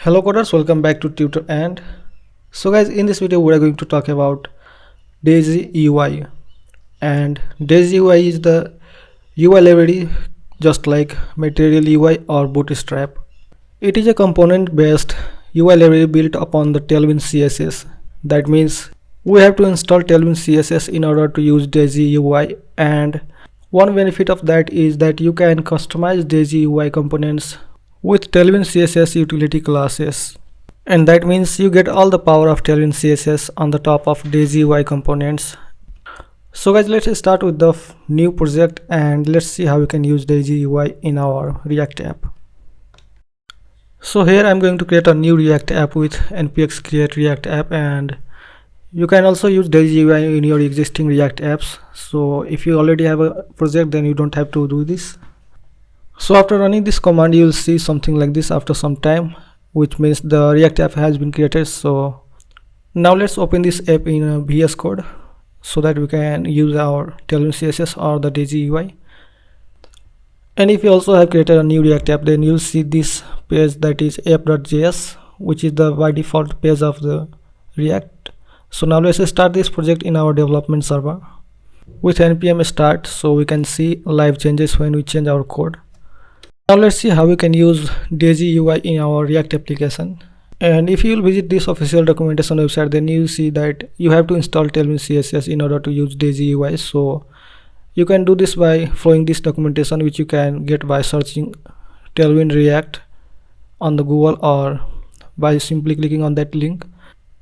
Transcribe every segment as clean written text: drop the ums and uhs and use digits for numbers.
Hello coders, welcome back to Tutor and so guys, in this video we are going to talk about Daisy UI. And Daisy UI is the UI library just like Material UI or Bootstrap. It is a component based UI library built upon the Tailwind CSS. That means we have to install Tailwind CSS in order to use Daisy UI, and one benefit of that is that you can customize Daisy UI components with Tailwind CSS utility classes, and that means you get all the power of Tailwind CSS on the top of Daisy UI components. So guys, let's start with the new project and let's see how we can use Daisy UI in our React app. So here I'm going to create a new React app with npx create React app, and you can also use Daisy UI in your existing React apps. So if you already have a project, then you don't have to do this. So after running this command, you will see something like this after some time, which means the React app has been created. So now let's open this app in VS Code so that we can use our Tailwind CSS or the Daisy UI. And if you also have created a new React app, then you'll see this page that is app.js, which is the by default page of the React. So now let's start this project in our development server with npm start, so we can see live changes when we change our code. Now let's see how we can use Daisy UI in our React application. And if you will visit this official documentation website, then you see that you have to install Tailwind CSS in order to use Daisy UI. So you can do this by following this documentation, which you can get by searching Tailwind React on the Google or by simply clicking on that link.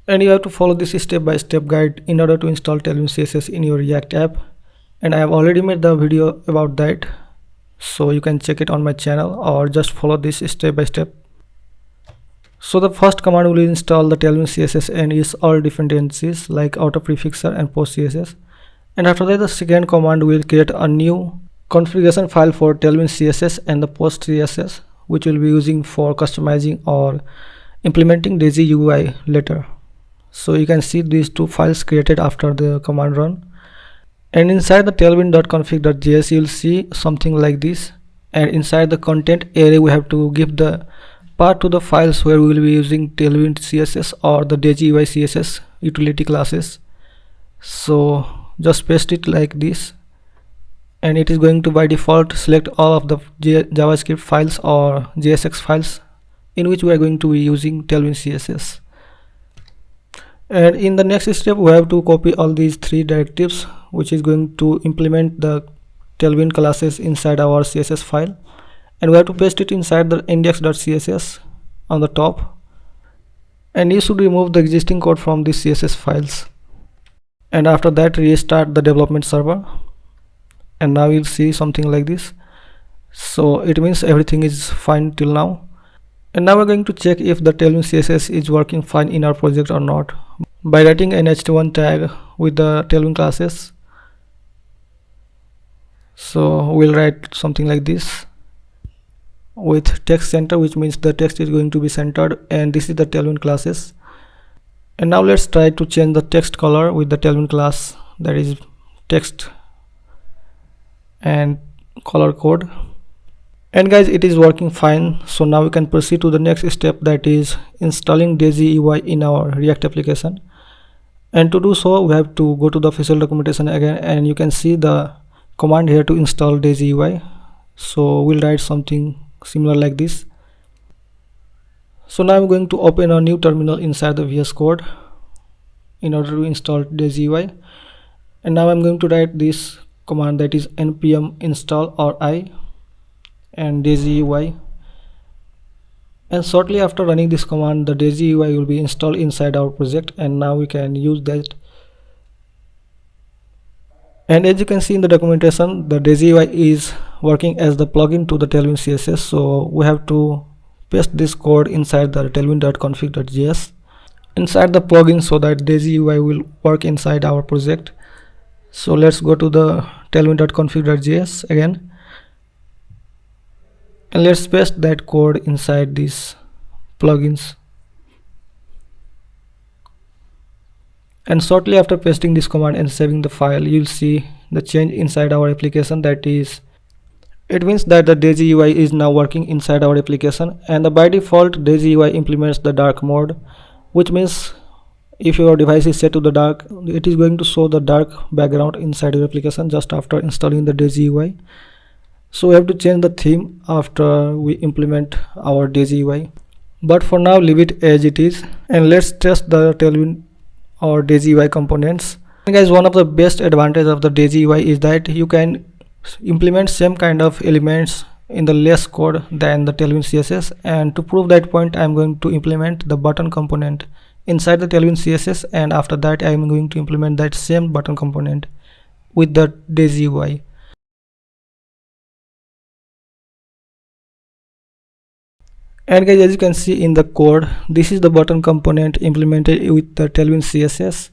And you have to follow this step-by-step guide in order to install Tailwind CSS in your React app. And I have already made the video about that, so you can check it on my channel or just follow this step-by-step. So the first command will install the Tailwind CSS and use all dependencies like auto prefixer and post CSS. And after that, the second command will create a new configuration file for Tailwind CSS and the post CSS, which we'll be using for customizing or implementing Daisy UI later. So you can see these two files created after the command run. And inside the tailwind.config.js, you'll see something like this. And inside the content area, we have to give the path to the files where we will be using Tailwind CSS or the Daisy UI CSS utility classes. So just paste it like this, and it is going to by default select all of the JavaScript files or JSX files in which we are going to be using Tailwind CSS. And in the next step, we have to copy all these three directives, which is going to implement the Tailwind classes inside our CSS file, and we have to paste it inside the index.css on the top. And you should remove the existing code from these CSS files, and after that restart the development server, and now you'll see something like this. So it means everything is fine till now. And now we're going to check if the Tailwind CSS is working fine in our project or not by writing an ht1 tag with the Tailwind classes. So we'll write something like this with text center, which means the text is going to be centered, and this is the Tailwind classes. And now let's try to change the text color with the Tailwind class, that is text and color code. And guys, it is working fine. So now we can proceed to the next step, that is installing Daisy UI in our React application. And to do so, we have to go to the official documentation again, and you can see the command here to install Daisy UI. So we'll write something similar like this. So now I'm going to open a new terminal inside the VS Code in order to install Daisy UI. And now I'm going to write this command, that is npm install or I and Daisy UI. And shortly after running this command, the Daisy UI will be installed inside our project, and now we can use that. And as you can see in the documentation, the Daisy UI is working as the plugin to the Tailwind CSS. So we have to paste this code inside the tailwind.config.js inside the plugin so that Daisy UI will work inside our project. So let's go to the tailwind.config.js again, and let's paste that code inside these plugins. And shortly after pasting this command and saving the file, you'll see the change inside our application, that is It means that the Daisy UI is now working inside our application, and by default Daisy UI implements the dark mode, which means if your device is set to the dark, it is going to show the dark background inside your application just after installing the Daisy UI. So we have to change the theme after we implement our Daisy UI, but for now leave it as it is, and let's test the Tailwind or Daisy UI components. And guys, one of the best advantage of the Daisy UI is that you can implement same kind of elements in the less code than the Tailwind CSS, and to prove that point I am going to implement the button component inside the Tailwind CSS, and after that I am going to implement that same button component with the Daisy UI. And guys, as you can see in the code, this is the button component implemented with the Tailwind CSS.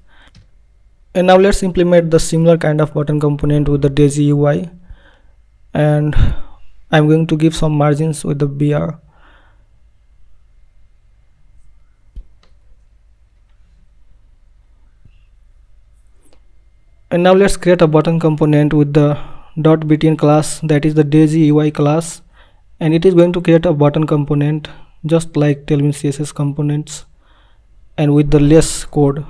And now let's implement the similar kind of button component with the Daisy UI, and I'm going to give some margins with the BR. And now let's create a button component with the .btn class, that is the Daisy UI class, and it is going to create a button component just like Tailwind CSS components and with the less code.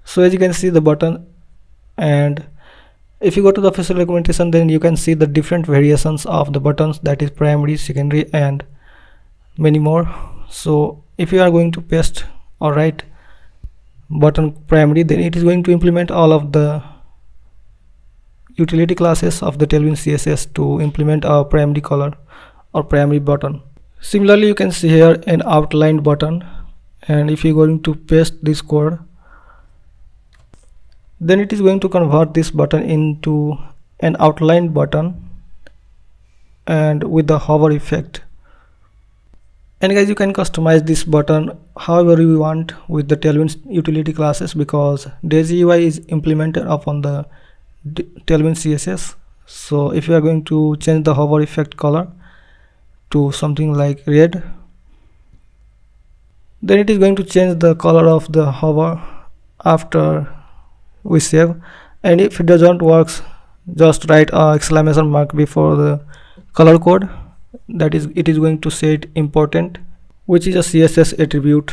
So as you can see the button, and if you go to the official documentation, then you can see the different variations of the buttons, that is primary, secondary, and many more. So if you are going to paste or write button primary, then it is going to implement all of the utility classes of the Tailwind CSS to implement a primary color or primary button. Similarly, you can see here an outlined button, and if you are going to paste this code, then it is going to convert this button into an outlined button and with the hover effect. And guys, you can customize this button however you want with the Tailwind utility classes, because Daisy UI is implemented upon the Tailwind CSS. So if you are going to change the hover effect color to something like red, then it is going to change the color of the hover after we save. And if it doesn't work, just write a exclamation mark before the color code, that is, it is going to say it important, which is a CSS attribute.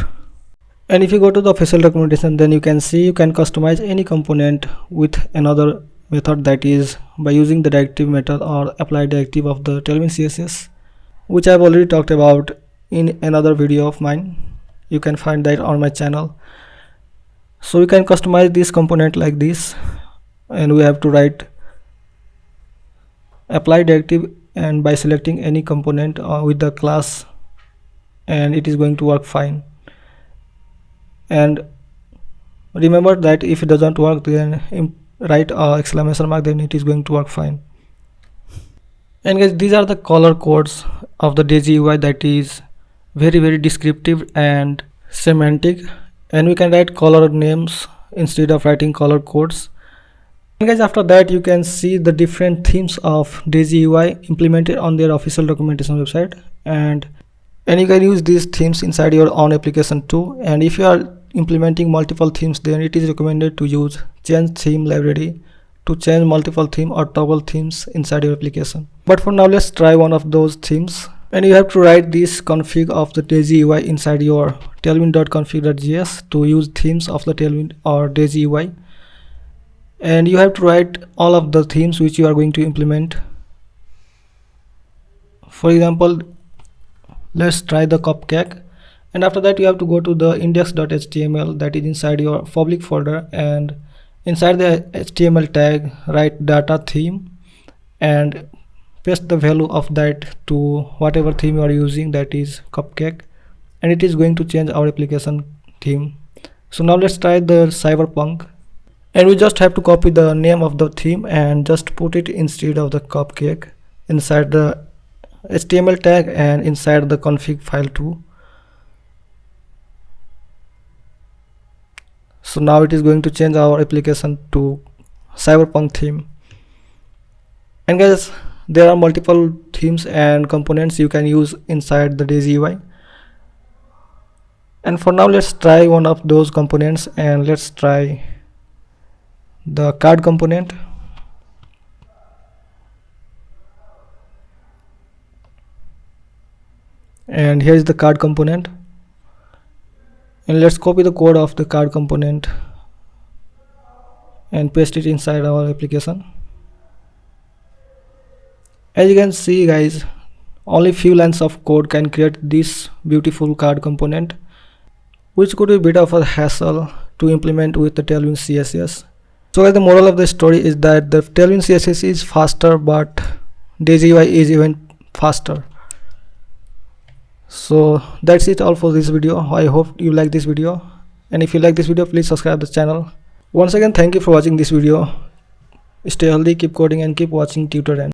And if you go to the official documentation, then you can see you can customize any component with another method, that is by using the directive method or apply directive of the Tailwind CSS, which I have already talked about in another video of mine. You can find that on my channel. So you can customize this component like this, and we have to write apply directive, and by selecting any component with the class, and it is going to work fine. And remember that if it doesn't work, then write exclamation mark, then it is going to work fine. And guys, these are the color codes of the Daisy UI, that is very descriptive and semantic, and we can write color names instead of writing color codes. And guys, after that you can see the different themes of Daisy UI implemented on their official documentation website, and you can use these themes inside your own application too. And if you are implementing multiple themes, then it is recommended to use change theme library to change multiple theme or toggle themes inside your application. But for now, let's try one of those themes, and you have to write this config of the Daisy UI inside your tailwind.config.js to use themes of the Tailwind or Daisy UI. And you have to write all of the themes which you are going to implement. For example, let's try the cupcake, and after that you have to go to the index.html, that is inside your public folder, and inside the HTML tag write data theme and paste the value of that to whatever theme you are using, that is cupcake, and it is going to change our application theme. So now let's try the cyberpunk, and we just have to copy the name of the theme and just put it instead of the cupcake inside the HTML tag and inside the config file too. So now it is going to change our application to cyberpunk theme. And guys, there are multiple themes and components you can use inside the Daisy UI. And for now, let's try one of those components, and let's try the card component. and here is the card component, and let's copy the code of the card component and paste it inside our application. As you can see guys, only few lines of code can create this beautiful card component, which could be a bit of a hassle to implement with the Tailwind CSS. So guys, the moral of the story is that the Tailwind CSS is faster, but Daisy UI is even faster. So that's it all for this video. I hope you like this video, and if you like this video, please subscribe the channel. Once again, thank you for watching this video. Stay healthy, keep coding, and keep watching tutor.